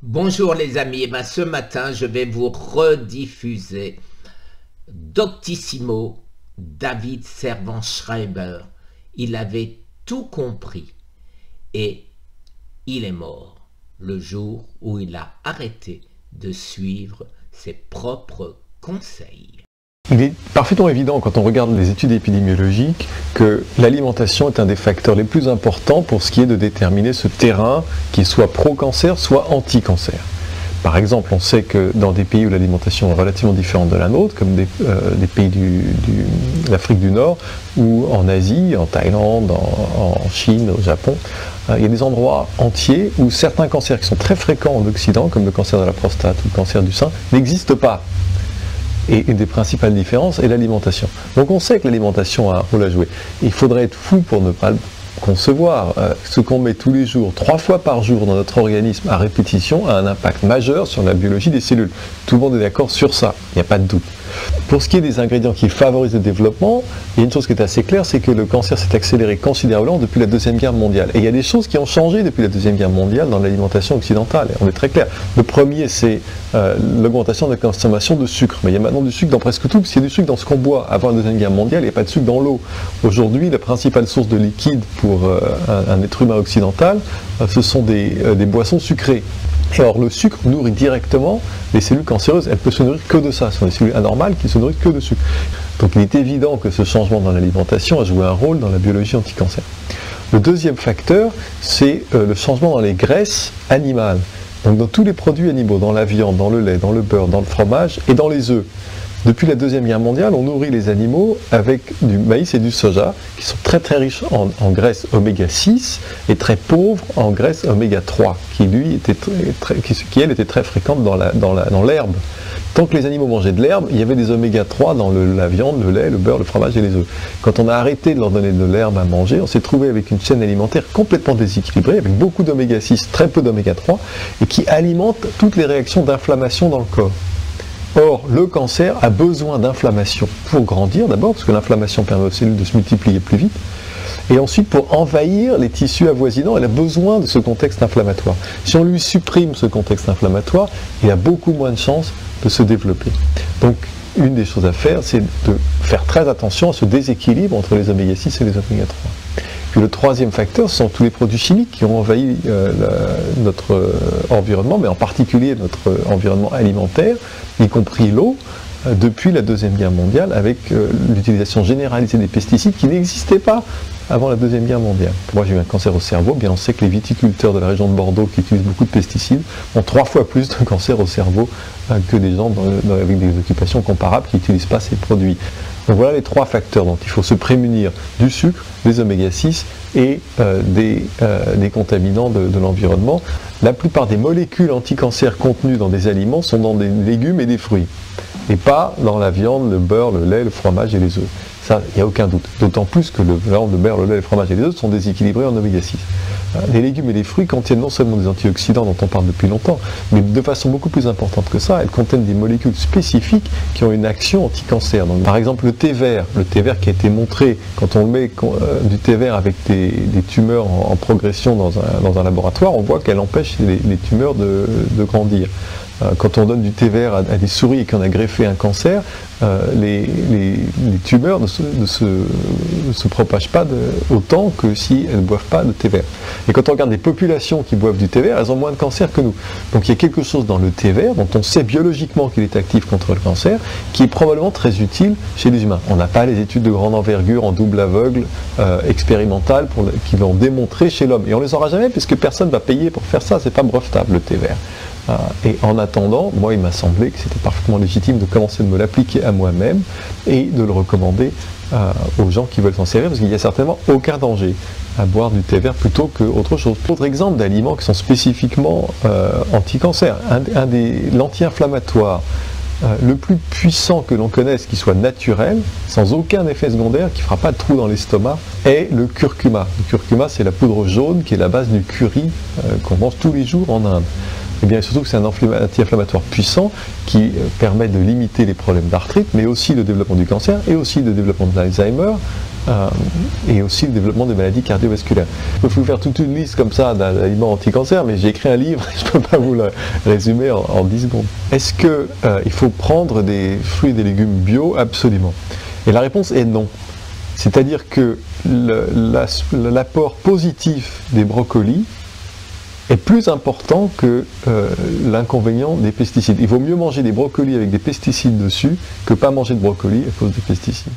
Bonjour les amis, et ce matin je vais vous rediffuser Doctissimo, David Servan-Schreiber. Il avait tout compris et il est mort le jour où il a arrêté de suivre ses propres conseils. Il est parfaitement évident quand on regarde les études épidémiologiques que l'alimentation est un des facteurs les plus importants pour ce qui est de déterminer ce terrain qui est soit pro-cancer, soit anti-cancer. Par exemple, on sait que dans des pays où l'alimentation est relativement différente de la nôtre, comme des pays de l'Afrique du Nord, ou en Asie, en Thaïlande, en Chine, au Japon, il y a des endroits entiers où certains cancers qui sont très fréquents en Occident, comme le cancer de la prostate ou le cancer du sein, n'existent pas. Et une des principales différences est l'alimentation. Donc on sait que l'alimentation a un rôle à jouer. Il faudrait être fou pour ne pas le concevoir. Ce qu'on met tous les jours, 3 fois par jour dans notre organisme à répétition a un impact majeur sur la biologie des cellules. Tout le monde est d'accord sur ça, il n'y a pas de doute. Pour ce qui est des ingrédients qui favorisent le développement, il y a une chose qui est assez claire, c'est que le cancer s'est accéléré considérablement depuis la Deuxième Guerre mondiale. Et il y a des choses qui ont changé depuis la Deuxième Guerre mondiale dans l'alimentation occidentale. Et on est très clair. Le premier, c'est l'augmentation de la consommation de sucre. Mais il y a maintenant du sucre dans presque tout, parce qu'il y a du sucre dans ce qu'on boit. Avant la Deuxième Guerre mondiale, il n'y a pas de sucre dans l'eau. Aujourd'hui, la principale source de liquide pour un être humain occidental, ce sont des boissons sucrées. Or, le sucre nourrit directement les cellules cancéreuses. Elles ne peuvent se nourrir que de ça. Ce sont des cellules anormales qui se nourrissent que de sucre. Donc il est évident que ce changement dans l'alimentation a joué un rôle dans la biologie anti-cancer. Le deuxième facteur, c'est le changement dans les graisses animales. Donc dans tous les produits animaux, dans la viande, dans le lait, dans le beurre, dans le fromage et dans les œufs. Depuis la Deuxième Guerre mondiale, on nourrit les animaux avec du maïs et du soja, qui sont très très riches en graisse oméga 6 et très pauvres en graisse oméga 3, qui elle était très fréquente dans l'herbe. Tant que les animaux mangeaient de l'herbe, il y avait des oméga 3 dans la viande, le lait, le beurre, le fromage et les œufs. Quand on a arrêté de leur donner de l'herbe à manger, on s'est trouvé avec une chaîne alimentaire complètement déséquilibrée, avec beaucoup d'oméga 6, très peu d'oméga 3, et qui alimente toutes les réactions d'inflammation dans le corps. Or, le cancer a besoin d'inflammation pour grandir d'abord, parce que l'inflammation permet aux cellules de se multiplier plus vite, et ensuite pour envahir les tissus avoisinants, elle a besoin de ce contexte inflammatoire. Si on lui supprime ce contexte inflammatoire, il a beaucoup moins de chances de se développer. Donc, une des choses à faire, c'est de faire très attention à ce déséquilibre entre les oméga 6 et les oméga 3. Puis le troisième facteur, ce sont tous les produits chimiques qui ont envahi notre environnement, mais en particulier notre environnement alimentaire, y compris l'eau, depuis la Deuxième Guerre mondiale, avec l'utilisation généralisée des pesticides qui n'existaient pas avant la Deuxième Guerre mondiale. Moi, j'ai eu un cancer au cerveau. Bien, on sait que les viticulteurs de la région de Bordeaux qui utilisent beaucoup de pesticides ont 3 fois plus de cancer au cerveau que des gens avec des occupations comparables qui n'utilisent pas ces produits. Donc voilà les 3 facteurs dont il faut se prémunir: du sucre, des oméga 6 et des contaminants de l'environnement. La plupart des molécules anti-cancer contenues dans des aliments sont dans des légumes et des fruits, et pas dans la viande, le beurre, le lait, le fromage et les œufs. Ça, il n'y a aucun doute. D'autant plus que le beurre, le lait, le fromage et les œufs sont déséquilibrés en oméga 6. Les légumes et les fruits contiennent non seulement des antioxydants dont on parle depuis longtemps, mais de façon beaucoup plus importante que ça, elles contiennent des molécules spécifiques qui ont une action anti-cancer. Donc, par exemple, le thé vert qui a été montré, quand on met du thé vert avec des tumeurs en progression dans un laboratoire, on voit qu'elle empêche les tumeurs de grandir. Quand on donne du thé vert à des souris et qu'on a greffé un cancer, les tumeurs ne se propagent pas autant que si elles ne boivent pas de thé vert. Et quand on regarde des populations qui boivent du thé vert, elles ont moins de cancer que nous. Donc il y a quelque chose dans le thé vert dont on sait biologiquement qu'il est actif contre le cancer, qui est probablement très utile chez les humains. On n'a pas les études de grande envergure en double aveugle expérimentales qui l'ont démontré chez l'homme. Et on ne les aura jamais puisque personne ne va payer pour faire ça, c'est pas brevetable le thé vert. Et en attendant, moi il m'a semblé que c'était parfaitement légitime de commencer de me l'appliquer à moi-même et de le recommander aux gens qui veulent s'en servir, parce qu'il n'y a certainement aucun danger à boire du thé vert plutôt qu'autre chose. Autre exemple d'aliments qui sont spécifiquement anti-cancer, l'anti-inflammatoire le plus puissant que l'on connaisse, qui soit naturel, sans aucun effet secondaire, qui ne fera pas de trou dans l'estomac, est le curcuma. Le curcuma, c'est la poudre jaune qui est la base du curry qu'on mange tous les jours en Inde. Et bien surtout que c'est un anti-inflammatoire puissant qui permet de limiter les problèmes d'arthrite, mais aussi le développement du cancer et aussi le développement de l'Alzheimer, et aussi le développement des maladies cardiovasculaires. Je peux vous faire toute une liste comme ça d'aliments anti-cancer, mais j'ai écrit un livre, je ne peux pas vous le résumer en 10 secondes. Est-ce qu'il faut prendre des fruits et des légumes bio? Absolument. Et la réponse est non. C'est-à-dire que l'apport positif des brocolis est plus important que l'inconvénient des pesticides. Il vaut mieux manger des brocolis avec des pesticides dessus que pas manger de brocolis à cause des pesticides.